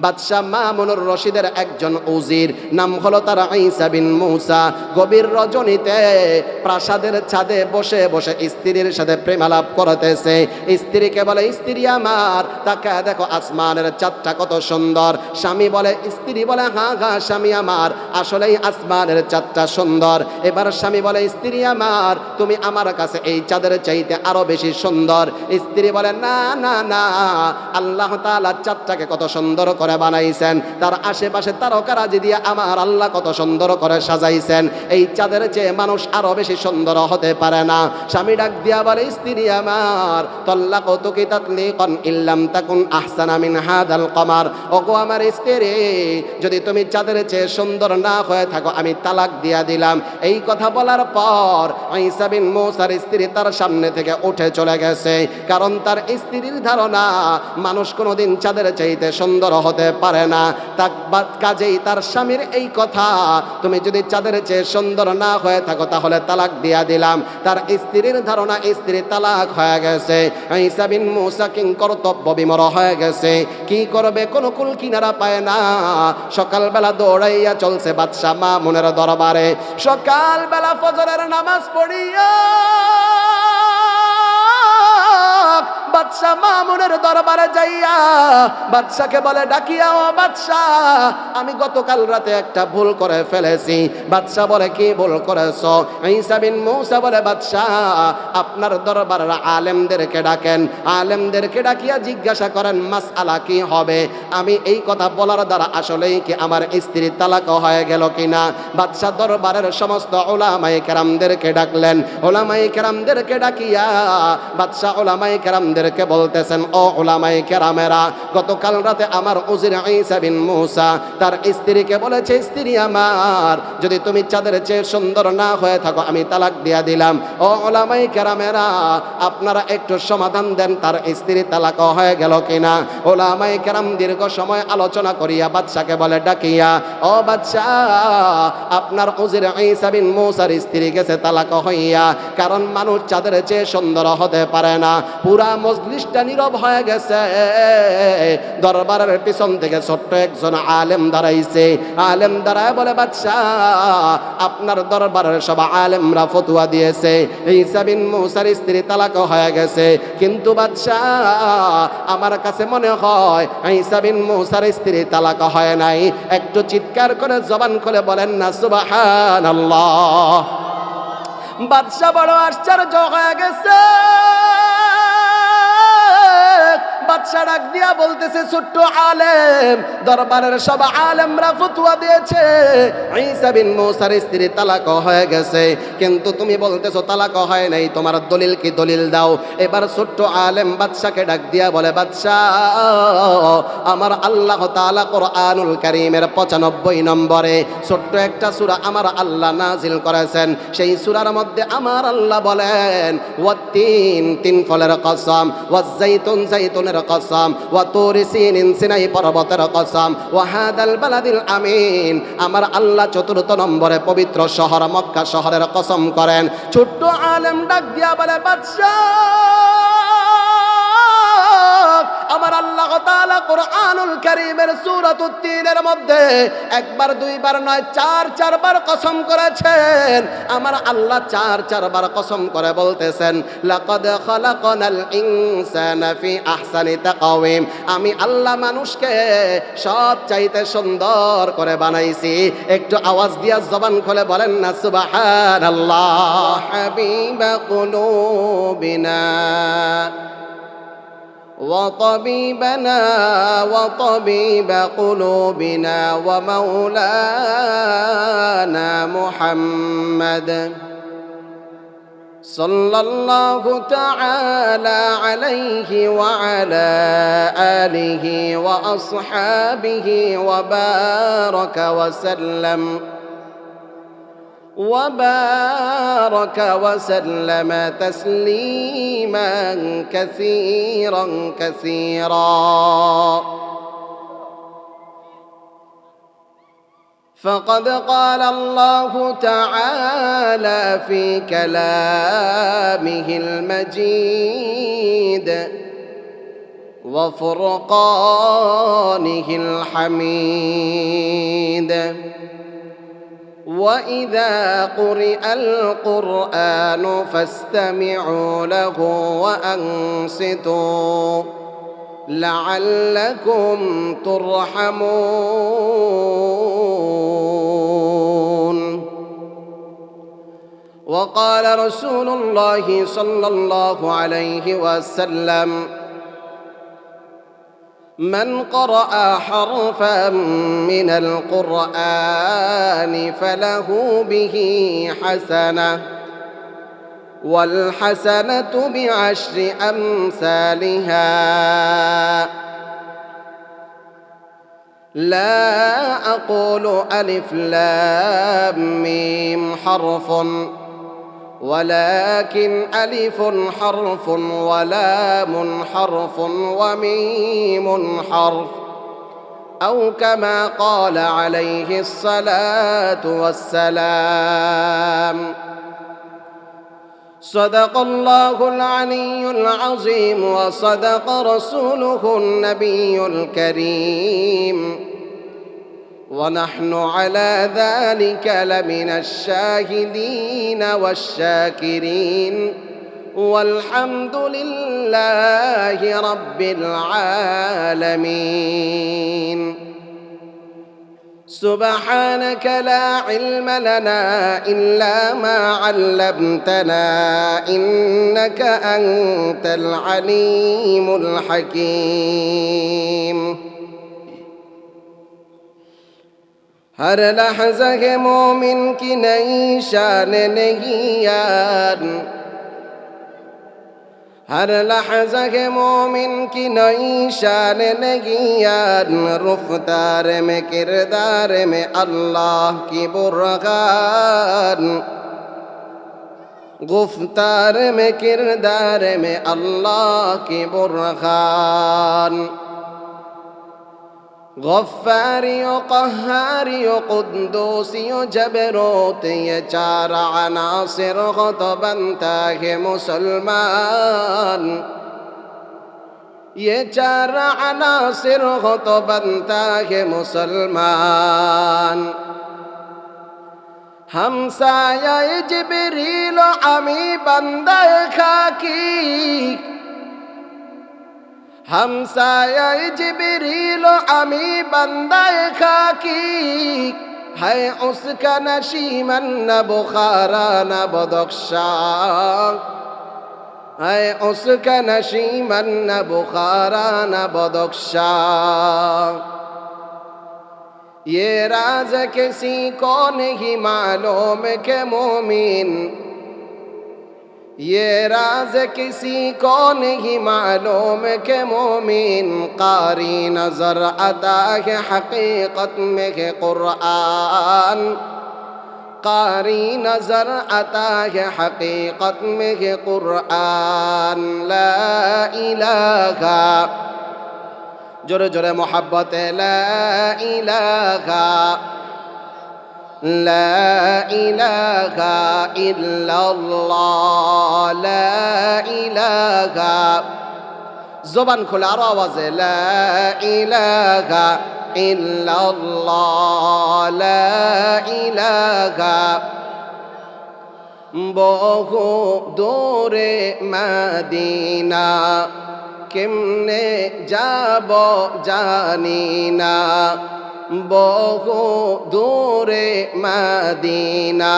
বাদশাহ মামুনুর রশিদের একজন উজির, নাম হলো তার ঈসা বিন মূসা। গভীর রজনীতে প্রাসাদের ছাদে বসে বসে স্ত্রীর সাথে প্রেমালাপ করতেছে। স্ত্রীকে বলে, স্ত্রী আমার, তাকে দেখো আসমানের চাঁদটা কত সুন্দর। স্বামী বলে, স্ত্রী বলে, হ্যাঁ হ্যাঁ স্বামী আমার, আসলেই আসমানের চাঁদটা সুন্দর। এবার স্বামী বলে, স্ত্রী আমার, তুমি আমার কাছে এই চাঁদের চাইতে আরো বেশি সুন্দর। স্ত্রী বলে, না না না, আল্লাহ তাআলা চাঁদটাকে কত সুন্দর করে বানাইছেন, তার আশেপাশে তারকারাজি দিয়ে আমার আল্লাহ কত সুন্দর করে সাজাইছেন, এই চাঁদের চেয়ে মানুষ আরো বেশি সুন্দর হতে পারে না। স্বামী ডাক দিয়া বলে, স্ত্রী আমার, তাল্লাকুতুকি তাতলিকান ইল্লাম তাকুন আহসানা মিন হাদাল কমার। ওগো আমার স্ত্রী, যদি তুমি চাঁদের চেয়ে সুন্দর না হয়ে থাকো আমি তালাক দিয়া দিলাম। এই কথা বলার পর ঈসা বিন মূসার স্ত্রী তার সামনে থেকে উঠে চলে গেছে, কারণ তার স্ত্রীর ধারণা মানুষ কোনোদিন চাঁদের চাইতে সুন্দর হতে পারে না। কাজেই তার স্বামীর এই কথা, তুমি যদি চাঁদের চেয়ে সুন্দর না হয়ে থাকো তাহলে তালাক দিয়া দিলাম, তার স্ত্রীর ধারণা স্ত্রী তালাক হয়ে গেছে। ঈসা বিন মূসা কর্তব্য বিমর হয়ে গেছে, কি করবে কোনো কুল কিনারা পায় না। সকালবেলা দৌড়াইয়া চলছে বাদশাহ মামুনের দরবারে। সকালবেলা ফজরের নামাজ পড়িয়া বাদশাহ মামুনের দরবারে যাইয়া বাদশাকে বলে, ডাকিয়া, ও বাদশাহ, আমি গতকাল রাতে একটা ভুল করে ফেলেছি। বাদশাহ বলে, কি ভুল করেছো? ঈসা বিন মূসা বলে, বাদশাহ আপনার দরবারের আলেমদেরকে ডাকেন, আলেমদেরকে ডাকিয়া জিজ্ঞাসা করেন মাসআলা কি হবে। আমি এই কথা বলার দ্বারা আসলেই কি আমার স্ত্রী তালাক হয়ে গেল কিনা। বাদশাহ দরবারের সমস্ত উলামায়ে কেরামদেরকে ডাকলেন। উলামায়ে কেরামদেরকে ডাকিয়া বাদশাহ উলামায়ে কেরামদেরকে বলতেছেন, ও উলামায়ে কেরামেরা, গতকাল রাতে আমার উজির ঈসা বিন মূসা তার স্ত্রীকে বলেছে, স্ত্রী আমার, যদি তুমি চাঁদের চেয়ে সুন্দর না হয়ে থাকো আমি তালাক দিয়া দিলাম। ও উলামায়ে কেরামেরা, আপনারা একটু সমাধান দেন, তার স্ত্রী তালাক হয়ে গেল কিনা। উলামায়ে কেরাম দীর্ঘ সময় আলোচনা করিয়া বাদশাকে বলে, ডাকিয়া, ও বাদশাহ, আপনার উজির ঈসা বিন মূসার স্ত্রী গেছে তালাক হইয়া, কারণ মানুষ চাঁদের চেয়ে সুন্দর হতে পারে না। পুরা মজলিসটা নীরব হয়ে গেছে। দরবারের পিছন থেকে ছোট্ট একজন আলেম দাঁড়াইছে। আলেম দাঁড়ায় বলে, বাদশাহ, আপনার দরবারের সব আলেমরা ফতোয়া দিয়েছে ঈসা বিন মূসার স্ত্রী তালাক হয়ে গেছে, কিন্তু বাদশাহ আমার কাছে মনে হয় ঈসা বিন মূসার স্ত্রী তালাক হয় নাই। একটু চিৎকার করে জবান খুলে বলেন না সুবহানাল্লাহ। বাদশাহ বড় আশ্চর্য হয়ে গেছে। বাদশা ডাক দিয়া বলতেছে, ছোট্ট আলেম, দরবারের সব আলেমরা ফতোয়া দিয়েছে ঈসা বিন মূসার স্ত্রী তালাক হয়ে গেছে, কিন্তু তুমি বলতেছো তালাক হয় নাই, তোমার দলিল কি? দলিল দাও। এবার ছোট্ট আলেম বাদশাকে ডাক দিয়া বলে, বাদশাহ, আমার আল্লাহ তাআলা কোরআনুল কারীমের 95 নম্বরে ছোট্ট একটা সূরা আমার আল্লাহ নাজিল করেছেন। সেই সূরার মধ্যে আমার আল্লাহ বলেন, ওয়াত্তিন, তিন ফলের কসম, ওয়াজ্জাইতুন, জাইতুনের কসম, ওয়া তুরি সিনিন, সিনাই পর্বতের কসম, ওয়া হাদাল বালাদিল আমিন। আমার আল্লাহ 4 নম্বরে পবিত্র শহর মক্কা শহরের কসম করেন। ছোট্ট আলেম ডাক দিয়া বলে, বাদশাহ, আমার আল্লাহ তাআলা কোরআনুল কারীমের সূরাতুত তিনের মধ্যে একবার দুইবার নয় 4 বার কসম করেছেন। আমার আল্লাহ 4 বার কসম করে বলতেছেন, লাকাদ খালাকনাল ইনসানা ফি আহসানি তাকওয়িম। আমি আল্লাহ মানুষকে সব চাইতে সুন্দর করে বানাইছি। একটু আওয়াজ দিয়া জবান খুলে বলেন না সুবহানাল্লাহ। হাবিবা কুলুবিনা وطبيبنا وطبيب قلوبنا ومولانا محمد صلى الله تعالى عليه وعلى آله وأصحابه وبارك وسلم تسليما كثيرا فقد قال الله تعالى في كلامه المجيد وفرقانه الحميد. وإذا قرئ القرآن فاستمعوا له وأنصتوا لعلكم ترحمون. وقال رسول الله صلى الله عليه وسلم: من قرأ حرفا من القرآن فله به حسنة، والحسنة بعشر أمثالها، لا أقول ألف لام ميم حرف، ولكن ألف حرف ولام حرف وميم حرف، أو كما قال عليه الصلاة والسلام. صدق الله العلي العظيم وصدق رسوله النبي الكريم، ونحن على ذلك لمن الشاهدين والشاكرين، والحمد لله رب العالمين. سبحانك لا علم لنا إلا ما علمتنا إنك أنت العليم الحكيم. हर लहज़ा के मोमिन की नई शान नहीं यार, हर लहज़ा के मोमिन की नई शान नहीं यार, रुफ़्तार में किरदार में अल्लाह की बुरक़ान, गुफ़्तार में किरदार में अल्लाह की बुरक़ान। गफ्फारी क़ह्हारी क़ुद्दूसी जबरूत, ये चार अनासिर हो तो बनता है मुसलमान, ये चार अनासिर हो तो बनता है मुसलमान। हमसाया जिब्रील अमी बंदा खाकी, हमसाया जिब्रील अमी बंदा खाकी, है उसका नशीमन न बुखारा न बदख्शा, है उसका नशीमन न बुखारा न बदख्शा। ये राज किसी को नहीं मालूम के मोमिन, ये राज किसी को नहीं मालूम के मोमिन, कारी नजर आता है हकीकत में है कुरान, कारी नजर आता है हकीकत में है कुरान। ला इलाहा, जोरे जोरे मोहब्बत ला इलाहा, ला इलाहा इल्लल्लाह, ला इलाहा, ज़ुबान खुला और आवाज़ ला इलाहा इल्लल्लाह, ला इलाहा। বহু দূরে মদিনা কেমনে যাব জানি না, বহু দূরে মদিনা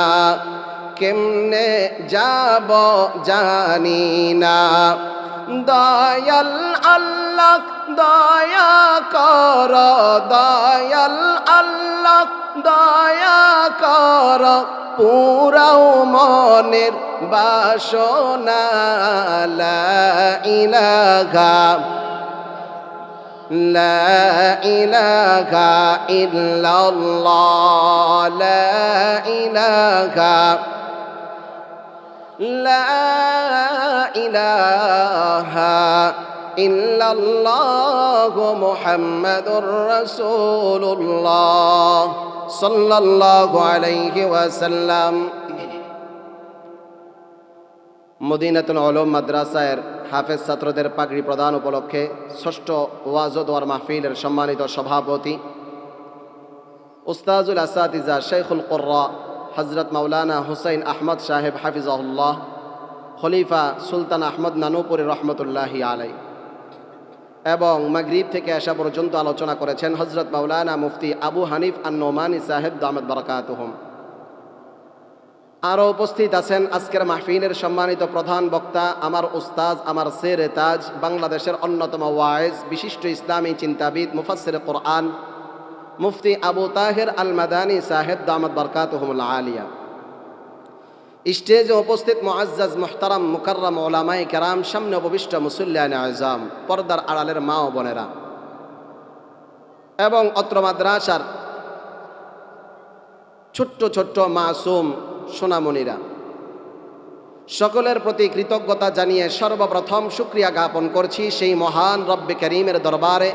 কেমনে যাব জানি না। দয়াল আল্লাহ দয়া কর, দয়াল আল্লাহ দয়া কর, পুরাও মনের বাসনা। লা ইলাহা লা ইলাহা ইল্লাল্লাহ, লা ইলাহা লা ইলাহা ইল্লাল্লাহ মুহাম্মাদুর রাসূলুল্লাহ সাল্লাল্লাহু আলাইহি ওয়াসাল্লাম। মদিনাতুল উলুম মাদ্রাসার হাফেজ ছাত্রদের পাগড়ি প্রদান উপলক্ষে ষষ্ঠ ওয়াজ ও দোয়ার মাহফিলের সম্মানিত সভাপতি উস্তাজুল আসাতিজা শেখুল কুররা হযরত মাওলানা হুসাইন আহমদ সাহেব হাফিজাহুল্লাহ খলিফা সুলতান আহমদ নানুপুরি রহমতুল্লাহি আলাই এবং মাগরিব থেকে আসা পর্যন্ত আলোচনা করেছেন হযরত মাওলানা মুফতি আবু হানিফ আন-নোমানী সাহেব দামাত বারাকাতুহুম। আরও উপস্থিত আছেন আজকের মাহফিলের সম্মানিত প্রধান বক্তা আমার উস্তাজ, আমার সেরে তাজ, বাংলাদেশের অন্যতম ওয়াইজ, বিশিষ্ট ইসলামী চিন্তাবিদ, মুফাসসির কোরআন মুফতি আবু তাহের আল মাদানী সাহেব দামাত বারাকাতুহুমুল আলিয়া। স্টেজে উপস্থিত মুআজ্জাজ মুহতারাম মুকাররম উলামায়ে কেরাম, সামনে উপবিষ্ট মুসল্লিয়ানে আযম, পর্দার আড়ালের মা ও বোনেরা এবং অত্র মাদ্রাসার ছোট্ট ছোট্ট মাসুম সোনামণিরা, সকলের প্রতি কৃতজ্ঞতা জানিয়ে সর্বপ্রথম শুকরিয়া জ্ঞাপন করছি সেই মহান রব্বে করিমের দরবারে,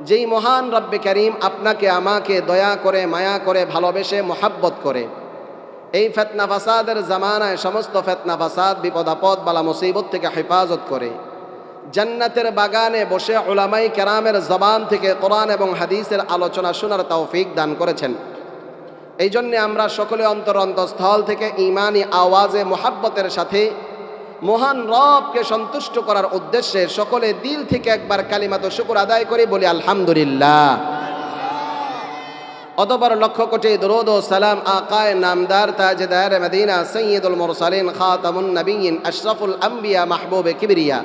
যেই মহান রব্বে করিম আপনাকে আমাকে দয়া করে, মায়া করে, ভালোবেসে, মোহাব্বত করে এই ফিতনা ফাসাদের জামানায় সমস্ত ফিতনা ফাসাদ, বিপদ আপদ, বালা মুসিবত থেকে হেফাজত করে জান্নাতের বাগানে বসে উলামায়ে কেরামের জবান থেকে কোরআন এবং হাদিসের আলোচনা শোনার তৌফিক দান করেছেন। এই জন্যে আমরা সকলে অন্তরস্থল থেকে ঈমানি আওয়াজে মোহাব্বতের সাথে মহান রবকে সন্তুষ্ট করার উদ্দেশ্যে সকলে দিল থেকে একবার কালিমাতো শুকর আদায় করে বলি আলহামদুলিল্লাহ। অতঃপর লক্ষ কোটি দরুদ ও সালাম আকায়ে নামদার তাজদার মদিনা সৈয়দুল মুরসালিন খাতামুন নবিয়্যিন আশরাফুল আম্বিয়া মাহবুবে কিবরিয়া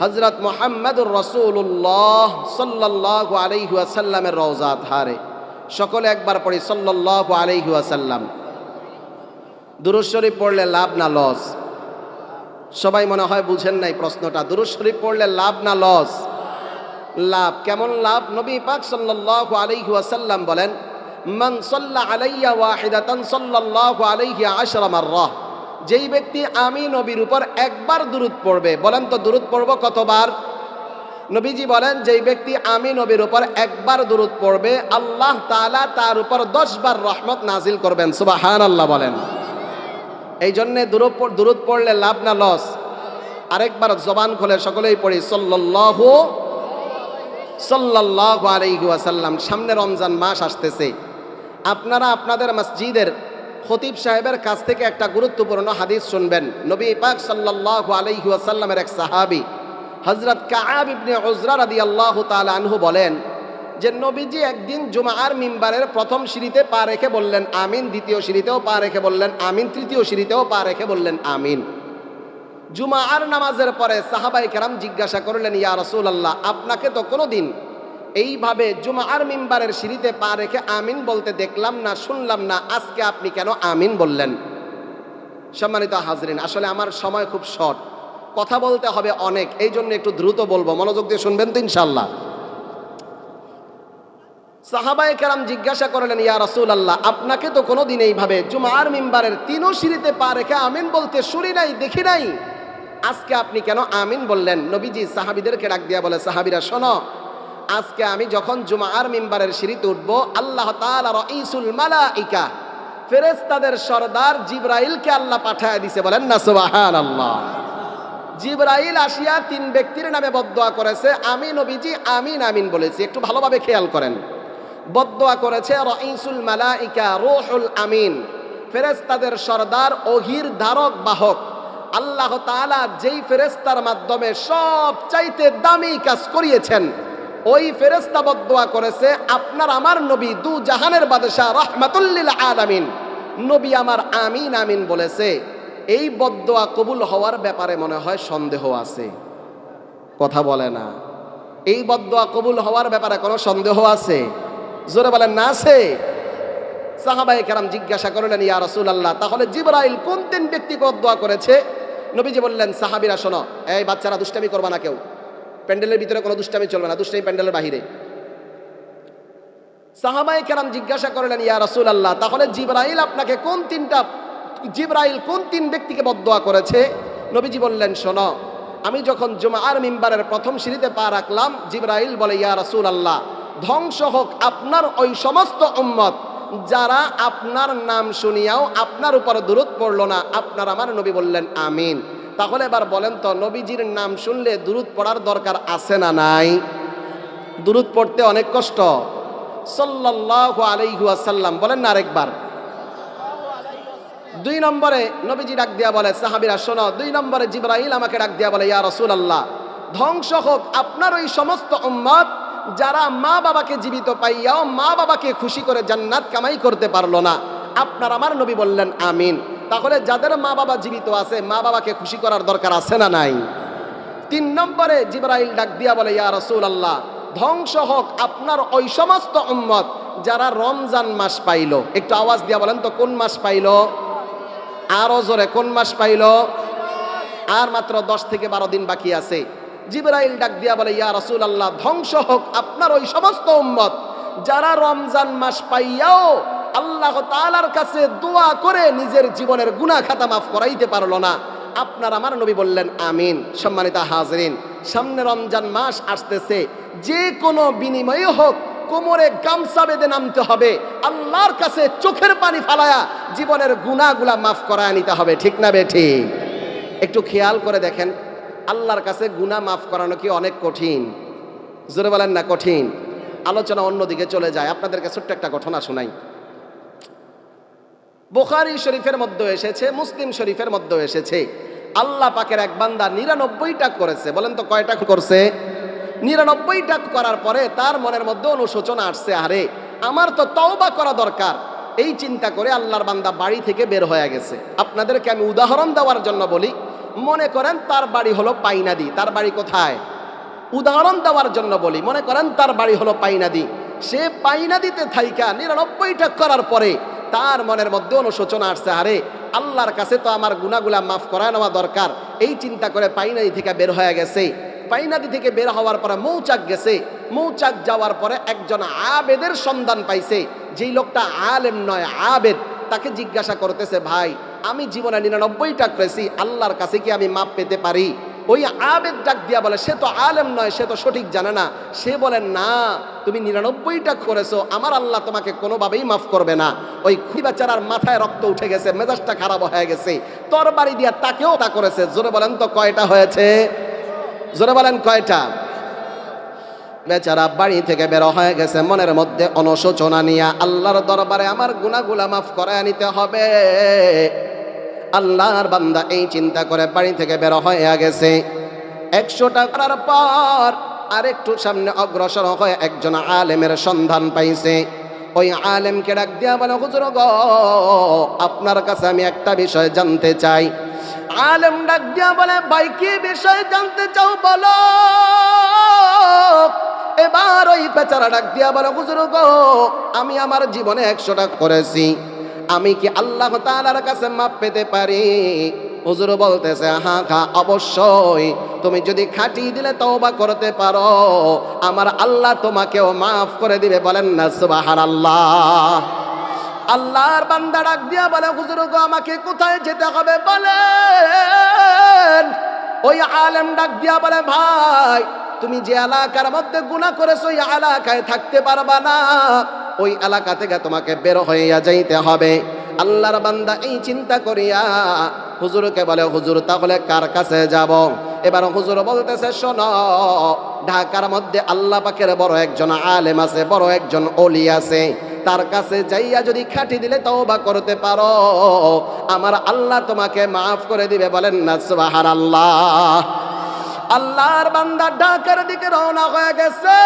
হযরত মুহাম্মদুর রাসূলুল্লাহ সাল্লাল্লাহু আলাইহি ওয়াসাল্লামের রওজা ধারে সকলে একবার পড়ি সাল্লাল্লাহু আলাইহি ওয়াসাল্লাম। দুরূদ শরীফ পড়লে লাভ না লস? সবাই মনে হয় বুঝেন নাই প্রশ্নটা। দুরূদ শরীফ পড়লে লাভ না লস? লাভ। কেমন লাভ? নবী পাক সাল্লাল্লাহু আলাইহি ওয়াসাল্লাম বলেন, মান সাল্লা আলাইয়া ওয়াহিদাতান সাল্লাল্লাহু আলাইহি আশরা মাররা, যেই ব্যক্তি আমি নবীর উপর একবার দুরূদ পড়বে। বলেন তো দুরূদ পড়ব কতবার? নবীজি বলেন, যেই ব্যক্তি আমি নবীর উপর একবার দুরূদ পড়বে আল্লাহ তাআলা তার উপর 10 বার রহমত নাজিল করবেন। সুবহানাল্লাহ বলেন। এই জন্য দুরূদ পড়লে লাভ না লস? আরেকবার জবান খুলে সকলেই পড়ি সাল্লাল্লাহু আলাইহি ওয়াসাল্লাম। সামনে রমজান মাস আসতেছে, আপনারা আপনাদের মসজিদের খতিব সাহেবের কাছ থেকে একটা গুরুত্বপূর্ণ হাদিস শুনবেন। নবী পাক সাল্লাল্লাহু আলাইহি ওয়াসাল্লামের এক সাহাবী হযরত কাআব ইবনে উজরা রাদিয়াল্লাহু তাআলা আনহু বলেন যে নবীজি একদিন জুমার মিম্বারের প্রথম সিঁড়িতে পা রেখে বললেন আমিন, দ্বিতীয় সিঁড়িতেও পা রেখে বললেন আমিন, তৃতীয় সিঁড়িতেও পা রেখে বললেন আমিন। জুমার নামাজের পরে সাহাবায়ে কেরাম জিজ্ঞাসা করলেন, ইয়া রাসূলুল্লাহ, আপনাকে তো কোনোদিন এইভাবে জুমার মিম্বারের সিঁড়িতে পা রেখে আমিন বলতে দেখলাম না, শুনলাম না, আজকে আপনি কেন আমিন বললেন? সম্মানিত হাজরিন, আসলে আমার সময় খুব শর্ট, কথা বলতে হবে অনেক, এই জন্য একটু দ্রুত বলবো, মনোযোগ দিয়ে শুনবেন তো ইনশাআল্লাহ। সাহাবায়ে কেরাম জিজ্ঞাসা করলেন, ইয়া রাসূলুল্লাহ, আপনাকে তো কোনোদিন এইভাবে জুমার মিম্বারের তিনও সিঁড়িতে পা রেখে আমিন বলতে শুনি নাই, দেখি নাই, আজকে আপনি কেন আমিন বললেন? নবীজি সাহাবীদেরকে ডাক দিয়া বলে, সাহাবীরা শোনো, আজকে আমি যখন জুমার মিম্বারের সিঁড়িতে উঠবো, আল্লাহ তাআলা রাঈসুল মালাইকা, ফেরেশতাদের সরদার জিবরাইলকে আল্লাহ পাঠায় দিছে। বলেন না সুবহানাল্লাহ। জিবরাইল আসিয়া 3 ব্যক্তির নামে বদদোয়া করেছে, আমি নবীজি আমিন আমিন বলেছি। একটু ভালোভাবে খেয়াল করেন, বদদোয়া করেছে রাঈসুল মালাইকা রূহুল আমিন, ফেরেশতাদের সরদার, ওহির ধারক বাহক আল্লাহ তাআলা যেই ফেরেশতার মাধ্যমে সবচাইতে দামি কাজ করিয়েছেন, ওই ফেরেশতা বদদোয়া করেছে আপনার আমার নবী দু জাহানের বাদশা রাহমাতুল লিল আলামিন নবী আমার আমিন আমিন বলেছে। এই বদদোয়া কবুল হওয়ার ব্যাপারে মনে হয় সন্দেহ আছে, কথা বলে না। এই বদদোয়া কবুল হওয়ার ব্যাপারে কোনো সন্দেহ আছে? জোরে বলেন না আছে? সাহাবায়ে কেরাম জিজ্ঞাসা করলেন, ইয়া রাসূলুল্লাহ, তাহলে জিবরাইল কোন 3 ব্যক্তিকে বদদোয়া করেছে? নবীজি বললেন, সাহাবীরা শোনো, এই বাচ্চারা দুষ্টামি করবা না, কেউ প্যান্ডেলের ভিতরে কোনো দুষ্টামি চলবে না, দুষ্টামি প্যান্ডেলের বাহিরে। সাহাবায়ে কেরাম জিজ্ঞাসা করলেন, ইয়া রাসূলুল্লাহ, তাহলে জিবরাইল আপনাকে কোন 3 ব্যক্তিকে বদদোয়া করেছে? নবীজি বললেন, শোনো, আমি যখন জুমার মিম্বারের প্রথম সিঁড়িতে পা রাখলাম, জিবরাইল বলে, ইয়া রাসূলুল্লাহ, ধ্বংস হোক আপনার ওই সমস্ত উম্মত যারা আপনার নাম শুনিয়াও আপনার উপর দুরূদ পড়লো না, আপনার আমার নবী বললেন আমিন। তাহলে এবার বলেন তো, নবীজির নাম শুনলে দুরূদ পড়ার দরকার আছে না নাই? দুরূদ পড়তে অনেক কষ্ট। সাল্লাল্লাহু আলাইহি ওয়াসাল্লাম বলেন না আরেকবার। 2 নম্বরে নবীজি ডাক দিয়া বলে, সাহাবীরা শোনো, 2 নম্বরে জিবরাইল আমাকে ডাক দিয়া বলে, ইয়া রাসূলুল্লাহ, ধ্বংস হোক আপনার ওই সমস্ত উম্মত যারা মা বাবাকে জীবিত পাইয়াও মা বাবাকে খুশি করে জান্নাত কামাই করতে পারলো না। আপনার আমার নবী বললেন আমিন। তাহলে যাদের মা বাবা জীবিত আছে, মা বাবাকে খুশি করার দরকার আছে না নাই? 3 নম্বরে জিবরাইল ডাক দিয়া বলে, ইয়া রাসূলুল্লাহ, ধ্বংস হোক আপনার ওই সমস্ত উম্মত যারা রমজান মাস পাইল। একটু আওয়াজ দিয়া বলেন তো, কোন মাস পাইল? আরো জোরে, কোন মাস পাইল? আর মাত্র 10 থেকে 12 দিন বাকি আছে। জিবরাইল ডাক দিয়া বলে, ইয়া রাসূলুল্লাহ, ধ্বংস হোক আপনার ওই সমস্ত উম্মত যারা রমজান মাস পাইয়াও আল্লাহ তাআলার কাছে দোয়া করে নিজের জীবনের গুনাহ খাতা মাফ করাইতে পারলো না। আপনার আমার নবী বললেন আমিন। সম্মানিত হাজরিন, সামনে রমজান মাস আসতেছে, যে কোনো বিনিময়ে হোক কোমরে গামছা বেঁধে নামতে হবে, আল্লাহর কাছে চোখের পানি ফালায়া জীবনের গুনাহগুলা মাফ করায় নিতে হবে। ঠিক না বেঠিক? একটু খেয়াল করে দেখেন, আল্লাহর কাছে গুনাহ মাফ করানো কি অনেক কঠিন? জোরে বলেন না কঠিন? আলোচনা অন্যদিকে চলে যায়। আপনাদেরকে ছোট্ট একটা ঘটনা শোনাই। বুখারী শরীফের মধ্যে এসেছে, মুসলিম শরীফের মধ্যে এসেছে, আল্লাহ পাকের এক বান্দা 99টা করেছে। বলেন তো কয়টা করছে? 99টা করার পরে তার মনের মধ্যে অনুশোচনা আসছে, আরে আমার তো তওবা করা দরকার। এই চিন্তা করে আল্লাহর বান্দা বাড়ি থেকে বের হয়ে গেছে। আপনাদেরকে আমি উদাহরণ দেওয়ার জন্য বলি, মনে করেন তার বাড়ি হলো পাইনাদি। তার বাড়ি কোথায়? উদাহরণ দেওয়ার জন্য বলি, মনে করেন তার বাড়ি হলো পাইনাদি। সে পাইনাদিতে থাইকা 99টা করার পরে তার মনের মধ্যে অনুশোচনা আসছে, আরে আল্লাহর কাছে তো আমার গুনাহগুলা মাফ করায় নেওয়া দরকার। এই চিন্তা করে পাইনাদি থেকে বের হয়ে গেছে। পাইনাদি থেকে বের হওয়ার পরে মৌচাক গেছে। মৌচাক যাওয়ার পরে একজন আবেদের সন্ধান পাইছে, যেই লোকটা আলেম নয়, আবেদ। তাকে জিজ্ঞাসা করতেছে, ভাই আমি জীবনে 99টা করেছি, আল্লাহর কাছে কি আমি মাপ পেতে পারি? ওই আবেদ ডাক দিয়া বলে, সে তো আলেম নয়, সে তো সঠিক জানে না। সে বলে, না, তুমি 99টা করেছো, আমার আল্লাহ তোমাকে কোনোভাবেই মাফ করবে না। ওই খুঁড়ি বেচারার মাথায় রক্ত উঠে গেছে, মেজাজটা খারাপ হয়ে গেছে, তরবারি দিয়া তাকেও তা করেছে। জোরে বলেন তো কয়টা হয়েছে? জোরে বলেন কয়টা? বেচারা বাড়ি থেকে বের হয়ে গেছে মনের মধ্যে অনুশোচনা নিয়ে, আল্লাহর দরবারে আমার গুনাহগুলা মাফ করায় নিতে হবে। আল্লাহর বান্দা এই চিন্তা করে বাড়ি থেকে বের হয়ে গেছে। 100টা করার পর আরেকটু সামনে অগ্রসর হয়ে একজন আলেমের সন্ধান পাইছে। ওই আলেমকে ডাক দিয়া বলে, হুজুর গো, আপনার কাছে আমি একটা বিষয় জানতে চাই। আলেম ডাক দিয়া বলে, ভাই কি বিষয় জানতে চাও বলো। এবার ওই বেচারা ডাক দিয়া বলে, হুজুর গো, আমি আমার জীবনে 100টা করেছি, আমি কি আল্লাহ তাআলার কাছে মাপ পেতে পারি? হুজুর বলতেছে, হ্যাঁ হ্যাঁ অবশ্যই, তুমি যদি খাঁটি দিলে তওবা করতে পারো, আমার আল্লাহ তোমাকেও মাফ করে দিবে। বলেন না সুবহানাল্লাহ। আল্লাহর বান্দা ডাক দিয়া বলে, হুজুর গো, আমাকে কোথায় যেতে হবে বলেন। ওই আলেম ডাক দিয়া বলে, ভাই তুমি যে এলাকার মধ্যে গুনাহ করেছো, ওই এলাকায় থাকতে পারবা না, ওই এলাকা থেকে তোমাকে বের হইয়া যাইতে হবে। আল্লাহর বান্দা এই চিন্তা করিয়া হুজুরকে বলে, হুজুর তাহলে কার কাছে যাব? এবার হুজুর বলতেছে, শোনো, ঢাকার মধ্যে আল্লাহ পাকের বড় একজন আলেম আছে, বড় একজন ওলি আছে, তার কাছে যাইয়া যদি খাঁটি দিলে তওবা করতে পারো, আমার আল্লাহ তোমাকে মাফ করে দিবে। বলেন না সুবহানাল্লাহ। আল্লাহর বান্দা ঢাকার দিকে রওনা হয়ে গেছে।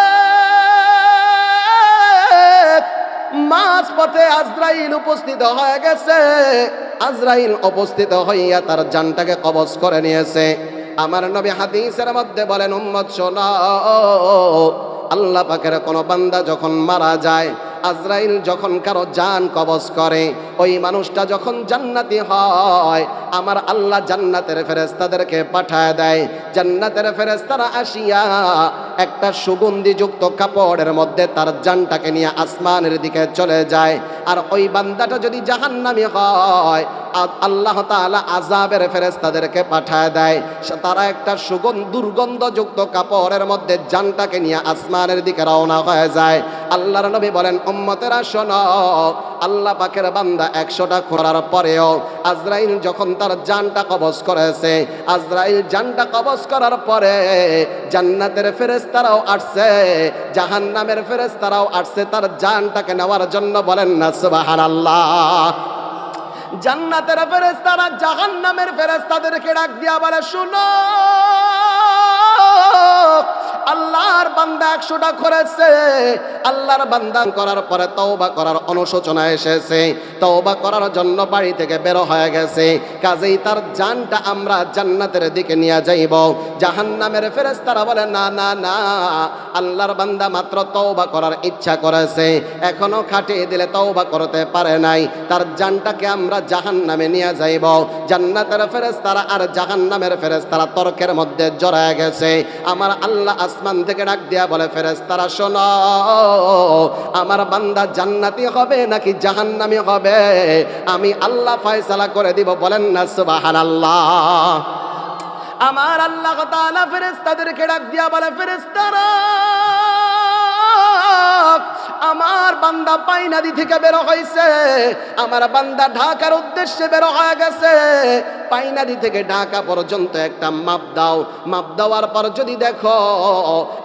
মাঝ পথে আজরাইল উপস্থিত হয়ে গেছে। আজরাইল উপস্থিত হইয়া তার জানটাকে কবজ করে নিয়েছে। আমার নবী হাদিসের মধ্যে বলেন, উম্মত শোনো, আল্লাহ পাকের কোন বান্দা যখন মারা যায়, আজরাইল যখন কারো জান কবজ করে, ওই মানুষটা যখন জান্নাতি হয়, আমার আল্লাহ জান্নাতের ফেরেশতাদেরকে পাঠায় দেয়। জান্নাতের ফেরেশতারা আসিয়া একটা সুগন্ধিযুক্ত কাপড়ের মধ্যে তার জানটাকে নিয়ে আসমানের দিকে চলে যায়। আর ওই বান্দাটা যদি জাহান্নামী হয়, আল্লাহ তাআলা আযাবের ফেরেশতাদেরকে পাঠায় দেয়। তারা একটা দুর্গন্ধযুক্ত কাপড়ের মধ্যে জানটাকে নিয়ে আসমানের দিকে রওনা হয়ে যায়। আল্লাহর নবী বলেন, উম্মতেরা শোনো, আল্লাহ পাকের বান্দা 100টা করার পরেও আজরাইল যখন তার জানটা কবজ করেছে, আজরাইল জানটা কবজ করার পরে জান্নাতের ফেরেশতারাও আসছে, জাহান্নামের ফেরেশতারাও আসছে তার জানটাকে নেওয়ার জন্য। বলেন না সুবহানাল্লাহ। জান্নাতের ফেরেশতারা জাহান্নামের ফেরেশতাদেরকে ডাক দিয়া বলে, শুনো, আল্লাহর বান্দা 100টা করেছে, আল্লাহর বান্দা করার পরে তওবা করার অনুশোচনা এসেছে, তওবা করার জন্য বাড়ি থেকে বের হয়ে গেছে, কাজেই তার জানটা আমরা জান্নাতের দিকে নিয়ে যাইব। জাহান্নামের ফেরেশতারা বলে, না না না, আল্লাহর বান্দা মাত্র তওবা করার ইচ্ছা করেছে, এখনো খাটিয়ে দিলে তওবা করতে পারে নাই, তার জানটাকে আমরা জাহান্নামে নিয়ে যাইব। জান্নাতের ফেরেশতারা আর জাহান্নামের ফেরেশতারা তর্কের মধ্যে জড়ায় গেছে। আমার আল্লাহ আসমান থেকে ডাক দিয়া বলে, ফেরেশতারা শোনো, আমার বান্দা জান্নাতি হবে নাকি জাহান্নামী হবে আমি আল্লাহ ফয়সালা করে দিব। বলেন না সুবহানাল্লাহ। আমার আল্লাহ তাআলা ফেরেশতাদেরকে ডাক দিয়া বলে, ফেরেশতারা, আমার বান্দা পাইনাদি থেকে বের হয়েছে, আমার বান্দা ঢাকার উদ্দেশ্যে বের হয়ে গেছে, পাইনাদি থেকে ঢাকা পর্যন্ত একটা মাপ দাও। মাপ দেওয়ার পর যদি দেখো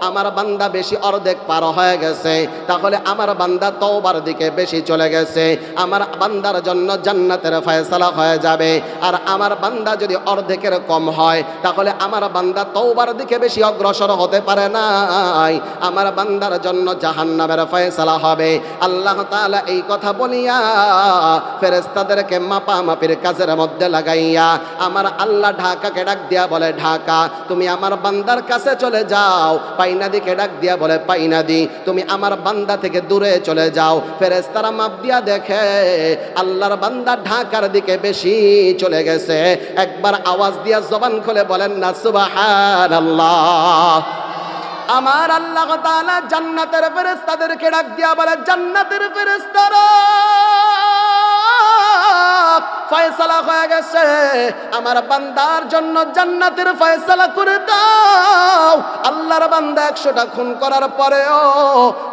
আমার বান্দা বেশি অর্ধেক পার হয়ে গেছে, তাহলে আমার বান্দা তওবার দিকে বেশি চলে গেছে, আমার বান্দার জন্য জান্নাতের ফয়সালা হয়ে যাবে। আর আমার বান্দা যদি অর্ধেকের কম হয়, তাহলে আমার বান্দা তওবার দিকে বেশি অগ্রসর হতে পারে নাই, আমার বান্দার জন্য জাহান্নামের ফয়সালা হবে। আল্লাহ তাআলা এই কথা বলিয়া ফেরেশতাদেরকে মাপামাপির কাজের মধ্যে লাগাইয়া আমার আল্লাহ ঢাকাকে ডাক দিয়া বলে, ঢাকা, তুমি আমার বান্দার কাছে চলে যাও। পাইনাদিকে ডাক দিয়া বলে, পাইনাদি, তুমি আমার বান্দা থেকে দূরে চলে যাও। ফেরেশতারা মাপ দিয়া দেখে আল্লাহর বান্দা ঢাকার দিকে বেশি চলে গেছে। একবার আওয়াজ দিয়া জবান খুলে বলেন না সুবহানাল্লাহ। আমার আল্লাহ তাআলা জান্নাতের ফেরেশতাদেরকে ডাক দিয়া বলে, জান্নাতের ফেরেশতারা, ফয়সালা হয়ে গেছে, আমার বান্দার জন্য জান্নাতের ফয়সালা করে দাও। আল্লাহর বান্দা 100টা খুন করার পরেও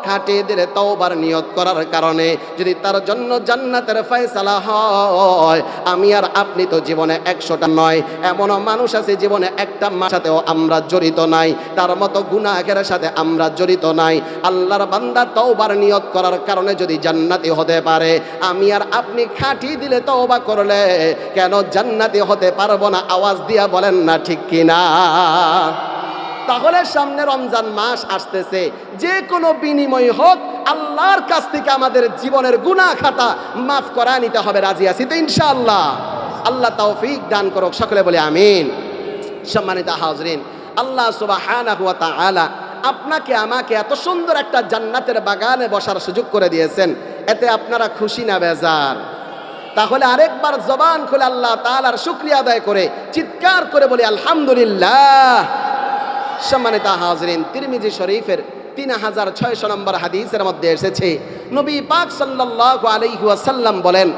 খাটিয়ে দিলে তওবার নিয়ত করার কারণে যদি তার জন্য জান্নাতের ফয়সালা হয়, আমি আর আপনি তো জীবনে 100টা নয়, এমনও মানুষ আছে জীবনে একটা সাথেও আমরা জড়িত নাই, তার মতো গুনাহের সাথে আমরা জড়িত নাই। আল্লাহর বান্দা তওবার নিয়ত করার কারণে যদি জান্নাতি হতে পারে, আমি আর আপনি খাটিয়ে দিলে তওবা করলে কেন জান্নাতি হতে পারবো না? আওয়াজ দিয়া বলেন না ঠিক কিনা? তাহলে সামনে রমজান মাস আসতেছে, যে কোনো বিনিময় হোক আল্লাহর কাছ থেকে আমাদের জীবনের গুনাহ খাতা মাফ করা নিতে হবে। রাজি আছি তো ইনশাআল্লাহ? আল্লাহ তৌফিক দান করুক, সকলে বলে আমিন। সম্মানিত হাজরিন, আল্লাহ সুবহানাহু ওয়া তাআলা আপনাকে আমাকে এত সুন্দর একটা জান্নাতের বাগানে বসার সুযোগ করে দিয়েছেন, এতে আপনারা খুশি না বেজার? তাহলে আরেকবার জবান খুলে আল্লাহ তাআলার শুকরিয়া আদায় করে চিৎকার করে বলি আলহামদুলিল্লাহ। সম্মানিত হাজরিন, তিরমিজি শরীফের 3600 নম্বর হাদিসের মধ্যে এসেছে, নবী পাক সাল্লাল্লাহু আলাইহি ওয়াসাল্লাম বলেন,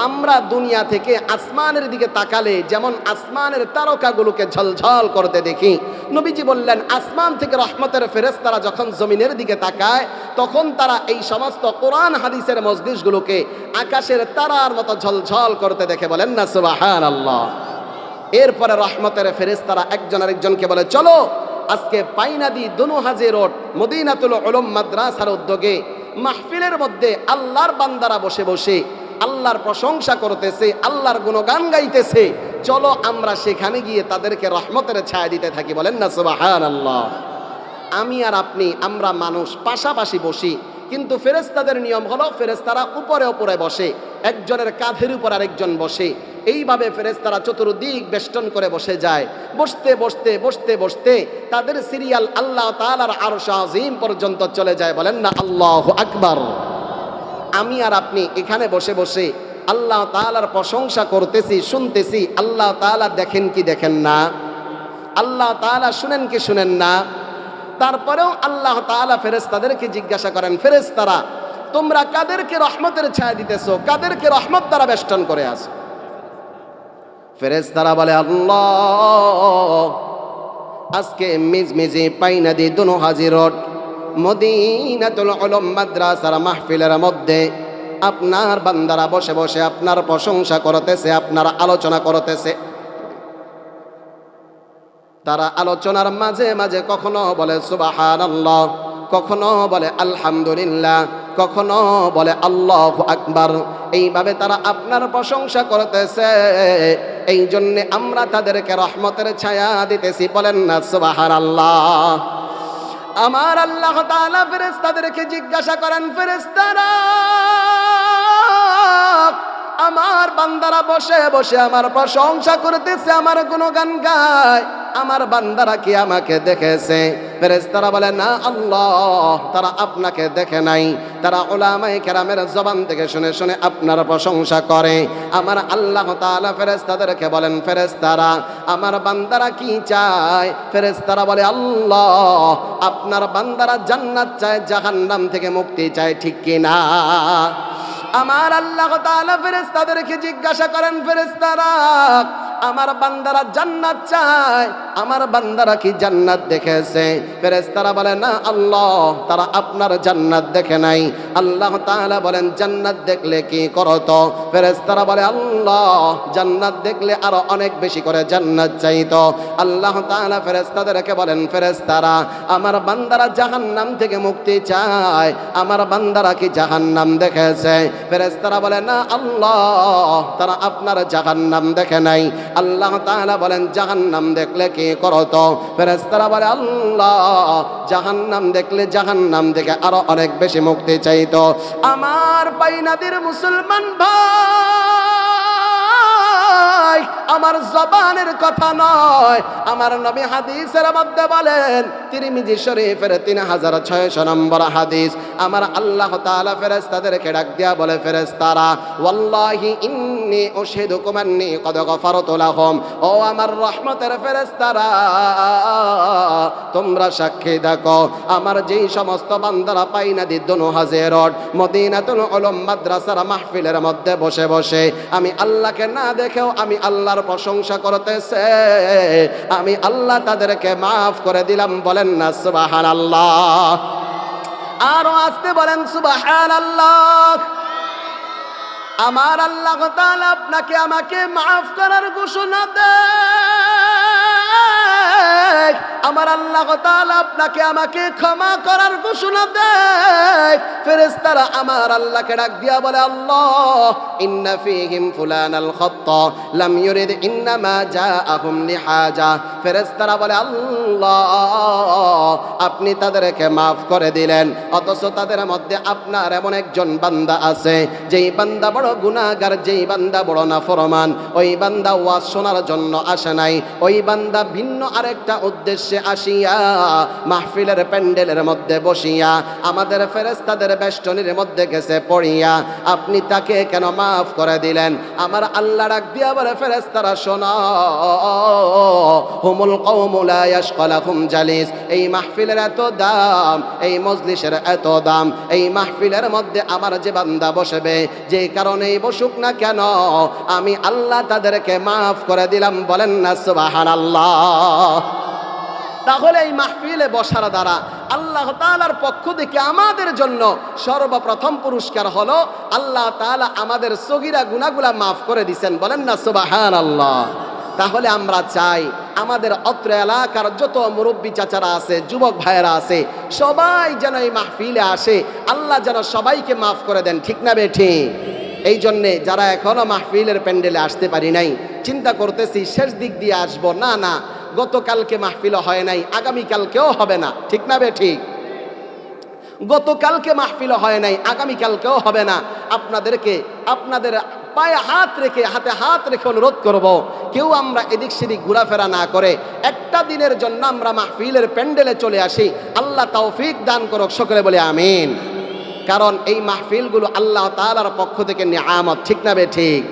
আমরা দুনিয়া থেকে আসমানের দিকে তাকালে যেমন আসমানের তারকাগুলোকে ঝলঝল করতে দেখি, নবীজি বললেন আসমান থেকে রহমতের ফেরেশতারা যখন জমিনের দিকে তাকায় তখন তারা এই সমস্ত কোরআন হাদিসের মজলিসগুলোকে আকাশের তারার মতো ঝলঝল করতে দেখে। বলেন না সুবহানাল্লাহ। এরপরে রহমতের ফেরেশতারা একজন আরেকজনকে বলে, চলো আজকে পাইনাদি দনুহাজি রোড মদিনাতুল উলুম মাদ্রাসার উদ্যোগে মাহফিলের মধ্যে আল্লাহর বান্দারা বসে বসে আল্লাহর প্রশংসা করতেছে, আল্লাহর গুণগান গাইতেছে, চলো আমরা সেখানে গিয়ে তাদেরকে রহমতের ছায়া দিতে থাকি। বলেন না সুবহানাল্লাহ। আমি আর আপনি আমরা মানুষ পাশাপাশি বসি, কিন্তু ফেরেশতাদের নিয়ম হলো ফেরেশতারা উপরে উপরে বসে, একজনের কাঁধের উপর আরেকজন বসে, এইভাবে ফেরেশতারা চতুর্দিক বেষ্টন করে বসে যায়। বসতে বসতে বসতে বসতে তাদের সিরিয়াল আল্লাহ তাআলার আরশ আযীম পর্যন্ত চলে যায়। বলেন না আল্লাহু আকবার। আমি আর আপনি এখানে বসে বসে আল্লাহ তাআলার প্রশংসা করতেছি, শুনতেছি, আল্লাহ তাআলা দেখেন কি দেখেন না? আল্লাহ তাআলা শুনেন কি শুনেন না? তারপরেও আল্লাহ তাআলা ফেরেশতাদেরকে জিজ্ঞাসা করেন, ফেরেশতারা তোমরা কাদেরকে রহমতের ছায়া দিতেছো, কাদেরকে রহমত দ্বারা বেষ্টন করে আছো? ফেরেশতারা বলে আল্লাহ, আজকে মিজমিজি পাইনাদি দুনো হাজিরত মদিনাতুল উলুম মাদ্রাসার মাহফিলের মধ্যে আপনার বান্দারা বসে বসে আপনার প্রশংসা করতেছে, আপনার আলোচনা করতেছে। তারা আলোচনার মাঝে মাঝে কখনো বলে সুবহানাল্লাহ, কখনো বলে আলহামদুলিল্লাহ, কখনো বলে আল্লাহু আকবার। এইভাবে তারা আপনার প্রশংসা করতেছে। এই জন্যে আমরা তাদেরকে রহমতের ছায়া দিতেছি, বলেন না সুবহানাল্লাহ। আমার আল্লাহ তাআলা ফেরেশতাদেরকে জিজ্ঞাসা করেন, ফেরেশতারা আমার বান্দারা বসে বসে আমার প্রশংসা করতেছে, আমার গুণগান গায়, আমার বান্দারা কি আমাকে দেখেছে? ফেরেশতারা বলে না আল্লাহ, তারা আপনাকে দেখে নাই, তারা উলামায়ে কেরামের জবান থেকে শুনে শুনে আপনার প্রশংসা করে। আমার আল্লাহ তাআলা ফেরেশতাদেরকে বলেন, ফেরেশতারা আমার বান্দারা কি চায়? ফেরেশতারা বলে আল্লাহ, আপনার বান্দারা জান্নাত চায়, জাহান্নাম থেকে মুক্তি চায়, ঠিক কি না? আমার আল্লাহ তাআলা ফেরেশতাদেরকে জিজ্ঞাসা করেন, ফেরেশতারা আমার বান্দারা জান্নাত চায়, আমার বান্দারা কি জান্নাত দেখেছে? ফেরেশতারা বলে না আল্লাহ, তারা আপনার জান্নাত দেখে নাই। আল্লাহ তাআলা বলেন, জান্নাত দেখলে কি করতো? ফেরেশতারা বলে আল্লাহ, জান্নাত দেখলে আরো অনেক বেশি করে জান্নাত চাইতো। আল্লাহ তাআলা ফেরেশতাদেরকে বলেন, ফেরেশতারা আমার বান্দারা জাহান্নাম থেকে মুক্তি চায়, আমার বান্দারা কি জাহান্নাম দেখেছে? ফেরেশতারা বলে না আল্লাহ, তারা আপনার জাহান্নাম দেখে নাই। আল্লাহ তাআলা বলেন, জাহান্নাম দেখলে কি করতো? ফেরেশতারা বলে আল্লাহ, জাহান্নাম দেখলে জাহান্নাম থেকে আরো অনেক বেশি মুক্তি চাইতো। আমার পাইনাদির মুসলমান ভাই, আমার জবানের কথা নয়, আমার নবী হাদিসের মধ্যে বলেন, তিরমিজি শরীফের 3600 নম্বর হাদিস, আমার আল্লাহ তাআলা ফেরেশতাদেরকে ডাক দিয়া বলে, ফেরেশতারা ওয়াল্লাহি ইন্নী উশহিদুকুম আন্নী কদ গফারতু লাহুম, ও আমার রহমতের ফেরেশতারা তোমরা সাক্ষী দেখো, আমার যেই সমস্ত বান্দারা পাইনাদি দুনো হাজিরত মদিনাতুল উলুম মাদ্রাসার মাহফিলের মধ্যে বসে বসে আমি আল্লাহকে না দেখেও আমি আল্লাহর প্রশংসা করতেছে, আমি আল্লাহ তাদেরকে মাফ করে দিলাম, বলেন না সুবহানাল্লাহ। আরো আসতে বলেন সুবহানাল্লাহ। আমার আল্লাহ তাআলা আপনাকে আমাকে মাফ করার ঘোষণা দেয়, আমার আল্লাহ তাআলা আপনাকে আমাকে ক্ষমা করার ঘোষণা দেয়। ফেরেশতারা আমার আল্লাহকে ডাক দিয়া বলে, আল্লাহ ইন্না ফীহিম ফুলানাল খাত্তা লাম ইউরিদ ইন্নামা জাআহুম লিহাজা। ফেরেশতারা বলে আল্লাহ, আপনি তাদেরকে মাফ করে দিলেন, অথচ তাদের মধ্যে আপনার এমন একজন বান্দা আছে, যেই বান্দা বড় গুনাহগার, যেই বান্দা বড় নাফরমান, ওই বান্দা ওয়াজ শোনার জন্য আসে নাই, ওই বান্দা ভিন্ন আরেকটা উদ্দেশ্যে আসিয়া মাহফিলের প্যান্ডেলের মধ্যে বসিয়া আমাদের ফেরেশতাদের বেষ্টনীর মধ্যে গেছে পড়িয়া, আপনি তাকে কেন মাফ করে দিলেন? আমার আল্লাহ ডাক দিয়া বলে, ফেরেশতারা শোনো, হুমুল কওমু লা ইয়াশকা লাহুম জালিস, এই মাহফিলের এত দাম, এই মজলিসের এত দাম, এই মাহফিলের মধ্যে আমার যে বান্দা বসবে, যে কারণেই বসুক না কেন, আমি আল্লাহ তাদেরকে মাফ করে দিলাম, বলেন না সুবহানাল্লাহ। তাহলে এই মাহফিলে বসার দ্বারা আল্লাহ তাআলার পক্ষ থেকে আমাদের জন্য সর্বপ্রথম পুরস্কার হলো আল্লাহ তাআলা আমাদের সগীরা গুনাহগুলা মাফ করে দিবেন, বলেন না সুবহানাল্লাহ। তাহলে আমরা চাই আমাদের অত্র এলাকার যত মুরব্বী চাচারা আছে, যুবক ভাইয়েরা আছে, সবাই যেন এই মাহফিলে আসে, আল্লাহ যেন সবাইকে মাফ করে দেন, ঠিক না বেঠিক? এই জন্যে যারা এখনো মাহফিলের প্যান্ডেলে আসতে পারি নাই, চিন্তা করতেছি শেষ দিক দিয়ে আসবো, না না, গতকালকে মাহফিল হয় নাই, আগামীকালকেও হবে না, ঠিক না বেঠিক? গতকালকে মাহফিল হয় নাই, আগামীকালকেও হবে না। আপনাদেরকে আপনাদের পায়ে হাত রেখে, হাতে হাত রেখে অনুরোধ করব, কেউ আমরা এদিক সেদিক ঘোরাফেরা না করে একটা দিনের জন্য আমরা মাহফিলের প্যান্ডেলে চলে আসি। আল্লাহ তৌফিক দান করুক, সকলে বলে আমিন। কারণ এই মাহফিলগুলো আল্লাহ তাআলার পক্ষ থেকে নিয়ামত, ঠিক না বেঠিক?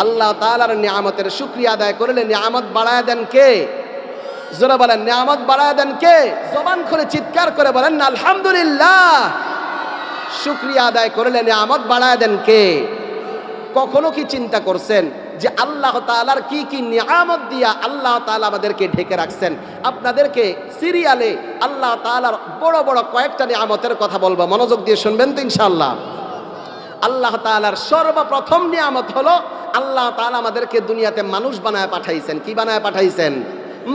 আল্লাহ তাআলার নিয়ামতের শুকরিয়া আদায় করলে নিয়ামত বাড়ায় দেন কে? জোরে বলেন, নিয়ামত বাড়ায় দেন কে? জবান খুলে চিৎকার করে বলেন না আলহামদুলিল্লাহ। শুকরিয়া আদায় করলে নিয়ামত বাড়ায় দেন কে? কখনো কি চিন্তা করছেন যে আল্লাহ তাআলার কি কি নিয়ামত দিয়া আল্লাহ তাআলা আমাদেরকে ঢেকে রাখছেন। আপনাদেরকে সিরিয়ালে আল্লাহ তাআলার বড় বড় কয়েকটা নিয়ামতের কথা বলবো, মনোযোগ দিয়ে শুনবেন তো ইনশাআল্লাহ। আল্লাহ তাআলার সর্বপ্রথম নিয়ামত হলো আল্লাহ তাআলা আমাদেরকে দুনিয়াতে মানুষ বানায় পাঠাইছেন। কি বানায় পাঠাইছেন?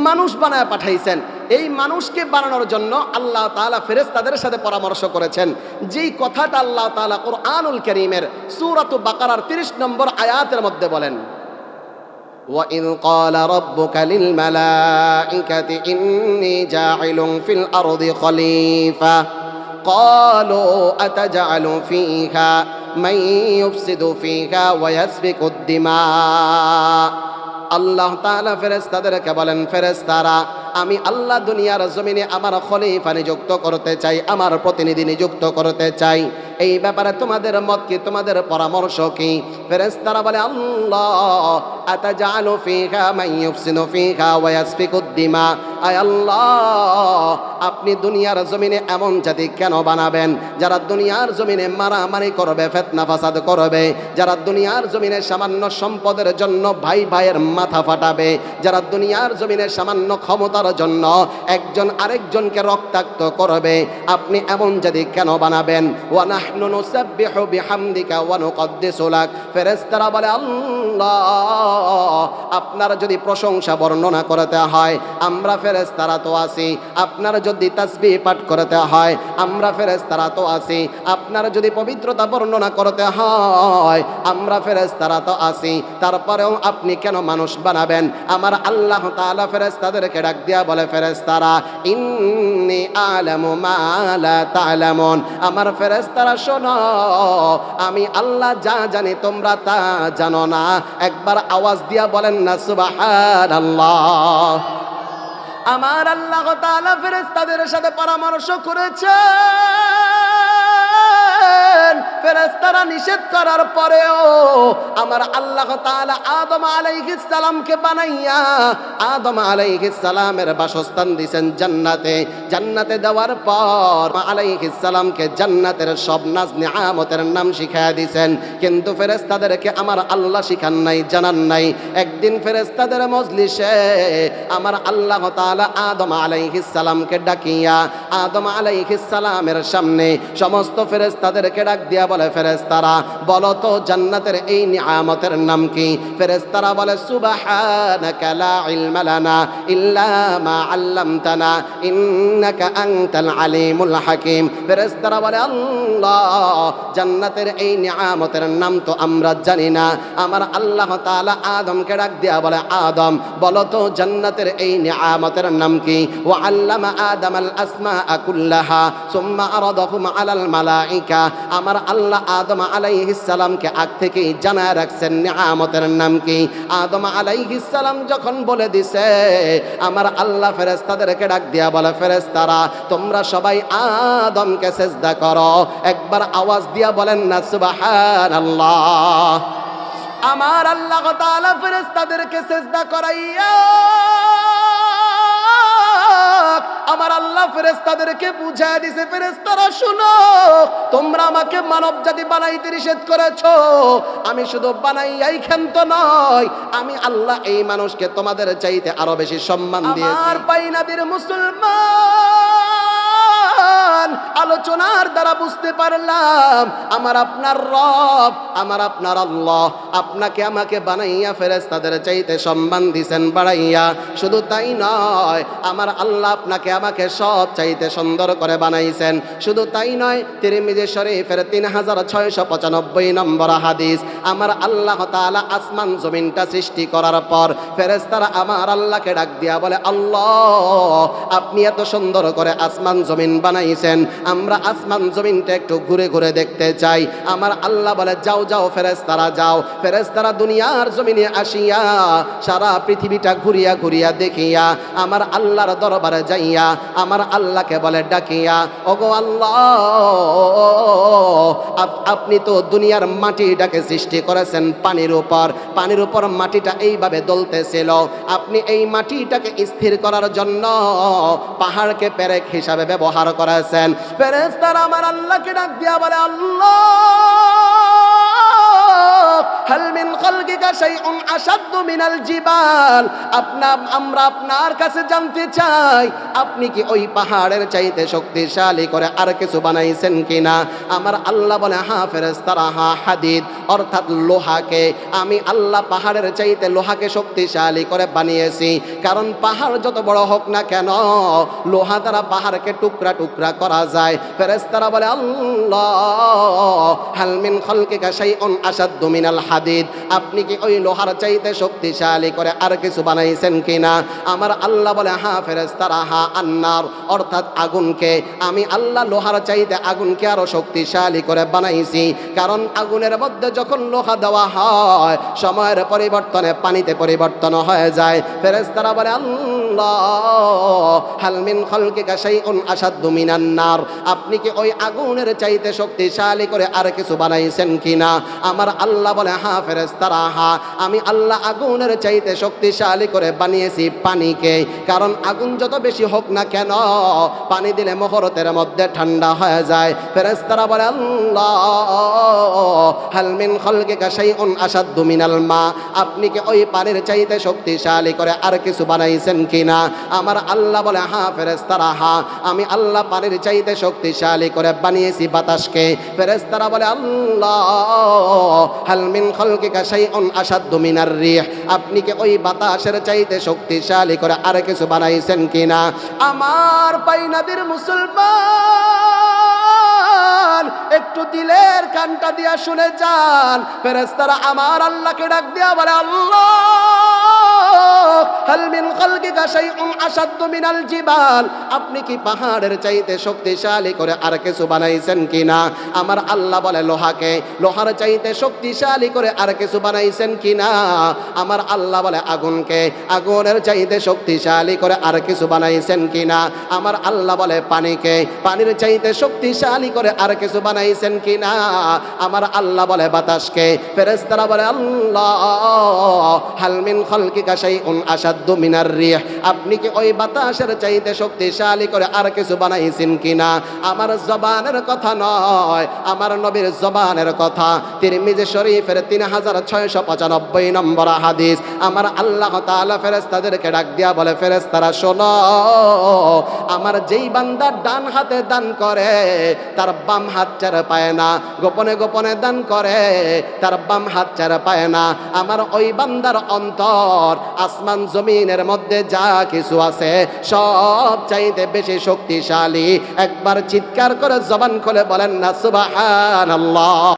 মানুষ বানায় পাঠাইছেন। এই মানুষকে বানানোর জন্য আল্লাহ তাআলা ফেরেশতাদের সাথে পরামর্শ করেছেন। যেই কথাটা আল্লাহ তাআলা কুরআনুল কারীমের সূরাত বাকারার 30 নম্বর আয়াতের মধ্যে বলেন, وَإِذْ قَالَ رَبُّكَ لِلْمَلَائِكَةِ إِنِّي جَاعِلٌ فِي الْأَرْضِ خَلِيفَةً قَالُوا أَتَجْعَلُ فِيهَا مَن يُفْسِدُ فِيهَا وَيَسْفِكُ الدِّمَاءَ। আল্লাহ তাআলা ফেরেশতাদেরকে বলেন, ফেরেশতারা, আমি আল্লাহ দুনিয়ার জমিনে আমার খলিফা নিযুক্ত করতে চাই, আমার প্রতিনিধি নিযুক্ত করতে চাই। এই ব্যাপারে তোমাদের মত কি, তোমাদের পরামর্শ কি? ফেরেশতারা বলে, আল্লাহ আতাজালু ফিহা মান ইউফসিদু ফিহা ওয়া ইয়াসফিকুদ দিমা। আয় আল্লাহ, আপনি দুনিয়ার জমিনে এমন জাতি কেন বানাবেন যারা দুনিয়ার জমিনে মারামারি করবে, ফিতনা ফাসাদ করবে, যারা দুনিয়ার জমিনে সামান্য সম্পদের জন্য ভাই ভাইয়ের মাথা ফাটাবে, যারা দুনিয়ার জমিনে সামান্য ক্ষমতার জন্য একজন আরেকজনকে রক্তাক্ত করবে, আপনি এমন জাতি কেন বানাবেন? ওয়া নাহনু নুসাব্বিহু বিহামদিকা ওয়া নুকদ্দিসু লাক। ফেরেশতারা বলে, আল্লাহ, আপনার যদি প্রশংসা বর্ণনা করতে হয় আমরা ফেরেশতারা তো আছি, আপনার যদি তাসবিহ পাঠ করতে হয় আমরা ফেরেশতারা তো আছি, আপনার যদি পবিত্রতা বর্ণনা করতে হয় আমরা ফেরেশতারা তো আছি, তারপরেও আপনি কেন মানুষ বানাবেন? আমার আল্লাহ তাআলা ফেরেশতাদেরকে ডাক দিয়া বলে, ফেরেশতারা, ইন্নী আ'লামু মা লা তা'লামুন। আমার ফেরেশতারা শোনো, আমি আল্লাহ যা জানি তোমরা তা জানো না। একবার আওয়াজ দিয়া বলেন না সুবহানাল্লাহ। আমার আল্লাহ তাআলা ফেরেশতাদের সাথে পরামর্শ করেছেন। ফেরেশতারা নিষেধ করার পরেও আমার আল্লাহ তাআলা আদম আলাইহিস সালামকে বানাইয়া আদম আলাইহিস সালামের বাসস্থান দিয়েছেন জান্নাতে। জান্নাতে দেওয়ার পর আলাইহিস সালামকে জান্নাতের সব নাজ নিয়ামতের নাম শিখায়া দিয়েছেন, কিন্তু ফেরেশতাদেরকে আমার আল্লাহ শিখান নাই, জানান নাই। একদিন ফেরেশতাদের মজলিসে আমার আল্লাহ তাআলা আদম আলাইহিস সালামকে ডাকিয়া আদম আলাইহিস সালামের সামনে সমস্ত ফেরেশতাদেরকে ডাক দিয়া বলে, ফেরেশতারা বলো তো জান্নাতের এই নিয়ামতের নাম কি? ফেরেশতারা বলে, সুবহানাকা লা ইলমা লানা ইল্লা মা আল্লামতানা ইন্নাকা আনতাল আলিমুল হাকিম। ফেরেশতারা বলে, আল্লাহ, জান্নাতের এই নিয়ামতের নাম তো আমরা জানি না। আমার আল্লাহ তাআলা আদমকে ডাক দিয়া বলে, আদম বলো তো জান্নাতের এই নিয়ামতের নাম কি? ওয়া আল্লামা আদামাল আসমাআ কুল্লাহা সুম্মা আরাদাহুম আলাল মালাইকা। আমার আল্লাহ আদম আলাইহিস সালামকে আগ থেকেই জানায় রাখছেন নিয়ামতের নাম কি। আদম আলাইহিস সালাম যখন বলে দিছে, আমার আল্লাহ ফেরেশতাদেরকে ডাক দিয়া বলে, ফেরেশতারা তোমরা সবাই আদমকে সিজদা করো। একবার আওয়াজ দিয়া বলেন না সুবহানাল্লাহ। আমার আল্লাহ তাআলা ফেরেশতাদেরকে সিজদা করাইয়া আমার আল্লাহ ফেরেশতাদেরকে বুঝায় দিছে, ফেরেশতারা শুনো, তোমরা আমাকে মানব জাতি বানাইতে নিষেধ করেছো, আমি শুধু বানাইয়াই ক্ষান্ত নয়, আমি আল্লাহ এই মানুষকে তোমাদের চাইতে আরো বেশি সম্মান দিয়েছি। আমার বাইনাদের মুসলমান আলোচনার দ্বারা বুঝতে পারলাম আমার আপনার রব, আমার আপনার আল্লাহ আপনাকে আমাকে বানাইয়া ফেরেশতাদের চাইতে সম্মান দিয়েছেন বাড়াইয়া। শুধু তাই নয়, আমার আল্লাহ আপনাকে আমাকে সব চাইতে সুন্দর করে বানাইছেন। শুধু তাই নয়, তিরমিজি শরীফের 3695 নম্বর হাদিস, আমার আল্লাহ তাআলা আসমান জমিনটা সৃষ্টি করার পর ফেরেশতারা আমার আল্লাহকে ডাক দিয়া বলে, আল্লাহ, আপনি এত সুন্দর করে আসমান জমিন বানাইছেন, আমরা আসমান জমিনটা একটু ঘুরে ঘুরে দেখতে চাই। আমার আল্লাহ বলে, যাও যাও ফেরেশতারা যাও। ফেরেশতারা দুনিয়ার জমিনে আসিয়া সারা পৃথিবীটা ঘুরিয়া ঘুরিয়া দেখিয়া আমার আল্লাহর দরবারে যাইয়া আমার আল্লাহকে বলে ডাকিয়া, ওগো আল্লাহ, আপনি তো দুনিয়ার মাটিটাকে সৃষ্টি করেছেন পানির উপর, পানির উপর মাটিটা এইভাবে দলতেছিল, আপনি এই মাটিটাকে স্থির করার জন্য পাহাড়কে পেরেক হিসাবে ব্যবহার করেছেন। ফেরেশতারা আমার আল্লাহকে ডাক দিয়া বলে, আল্লাহ, হাল মিন খালকিকা খালকিকা শাইউন আশাদ্দু মিনাল জিবাল। আমরা আপনার কাছে জানতে চাই আপনি কি ওই পাহাড়ের চাইতে শক্তিশালী করে আর কিছু বানাইছেন কিনা? আমার আল্লাহ বলে হ্যাঁ ফেরেশতারা, হ্যাঁ হাদিদ অর্থাৎ লোহাকে আমি আল্লাহ পাহাড়ের চাইতে লোহাকে শক্তিশালী করে বানিয়েছি। কারণ পাহাড় যত বড় হোক না কেন লোহা দ্বারা পাহাড়কে টুকরা টুকরা করা যায়। ফেরেশতারা বলে আল্লাহ হাল মিন খালকিকা শাইউন আশাদ্দু মিনাল হাদিদ, আপনি কি ওই লোহার চাইতে শক্তিশালী করে আর কিছু বানাইছেন কিনা? আমার আল্লাহ বলে হ্যাঁ ফেরেশতারা, হ্যাঁ আন্নার অর্থাৎ আগুনকে আমি আল্লাহ লোহার চাইতে আগুনকে আরো শক্তিশালী করে বানাইছি। কারণ আগুনের মধ্যে যখন লোহা দেওয়া হয় সময়ের পরিবর্তনে পানিতে পরিবর্তন হয়ে যায়। ফেরেশতারা বলে আল্লাহ হাল মিন খালকিকা শাইউন আশাদ্দু মিনান নার, আপনি কি ওই আগুনের চাইতে শক্তিশালী করে আর কিছু বানাইছেন কিনা? আমার আল্লাহ বলে হ্যাঁ ফেরেশতারা, হ্যাঁ আমি আল্লাহ আগুনের চাইতে শক্তিশালী করে বানিয়েছি পানিকে। কারণ আগুন যত বেশি হোক না কেন পানি দিলে মুহূর্তের মধ্যে ঠান্ডা হয়ে যায়। ফেরেশতারা বলে আল্লাহ হাল মিন খালকিকা শাইউন আশাদ্দু মিনাল মা, আপনি কি ওই পানির চাইতে শক্তিশালী করে আর কিছু বানাইছেন কিনা? আমার আল্লাহ বলে হ্যাঁ ফেরেশতারা, হ্যাঁ আমি আল্লাহ পানির চাইতে শক্তিশালী করে বানিয়েছি বাতাসকে। ফেরেশতারা বলে আল্লাহ হাল মিন খালকিকা শাইউন আশাদ্দু মিনার রিহ, আপনি কি ওই বাতাসের চাইতে শক্তিশালী করে আর কিছু বানাইছেন কিনা? আমার পাইনাদির মুসলমান একটু দিলের কানটা দিয়া শুনে যান। ফেরেশতারা আমার আল্লাহকে ডাক দিয়া বলে আল্লাহ হাল মিন খালকিকা শাইউন আশাদ্দু মিনাল জিবাল, আপনি কি পাহাড়ের চাইতে শক্তিশালী করে আর কিছু বানাইছেন কিনা? আমার আল্লাহ বলে লোহাকে লোহার চাইতে শক্তিশালী করে আর কিছু বানাইছেন কিনা? আমার আল্লাহ বলে আগুনকে আগুনের চাইতে শক্তিশালী করে আর কিছু বানাইছেন কিনা? আমার আল্লাহ বলে পানিকে পানির চাইতে শক্তিশালী করে আর কিছু বানাইছেন কিনা? আমার আল্লাহ বলে বাতাসকে। ফেরেশতারা বলে আল্লাহ হাল মিন খালকিকা শাইউন আশাদ্দু মিনার রিহ, আপনি কি ওই বাতাসের চাইতে শক্তিশালী করে আর কিছু বানাইছেন কিনা? আমার জবানের কথা নয়, আমার নবীর জবানের কথা। তিরমিজি শরীফের 3695 নম্বর হাদিস। আমার আল্লাহ তাআলা ফেরেশতাদেরকে ডাক দিয়া বলে ফেরেশতারা শোনো, আমার যেই বান্দা ডান হাতে দান করে তার বাম হাত চার পায় না, গোপনে গোপনে দান করে তার বাম হাত চার পায় না। আমার ওই বান্দার অন্তর আসমান জমিনের মধ্যে যা কিছু আছে সব চাইতে বেশি শক্তিশালী। একবার চিৎকার করে জবান খুলে বলেন না সুবহানাল্লাহ।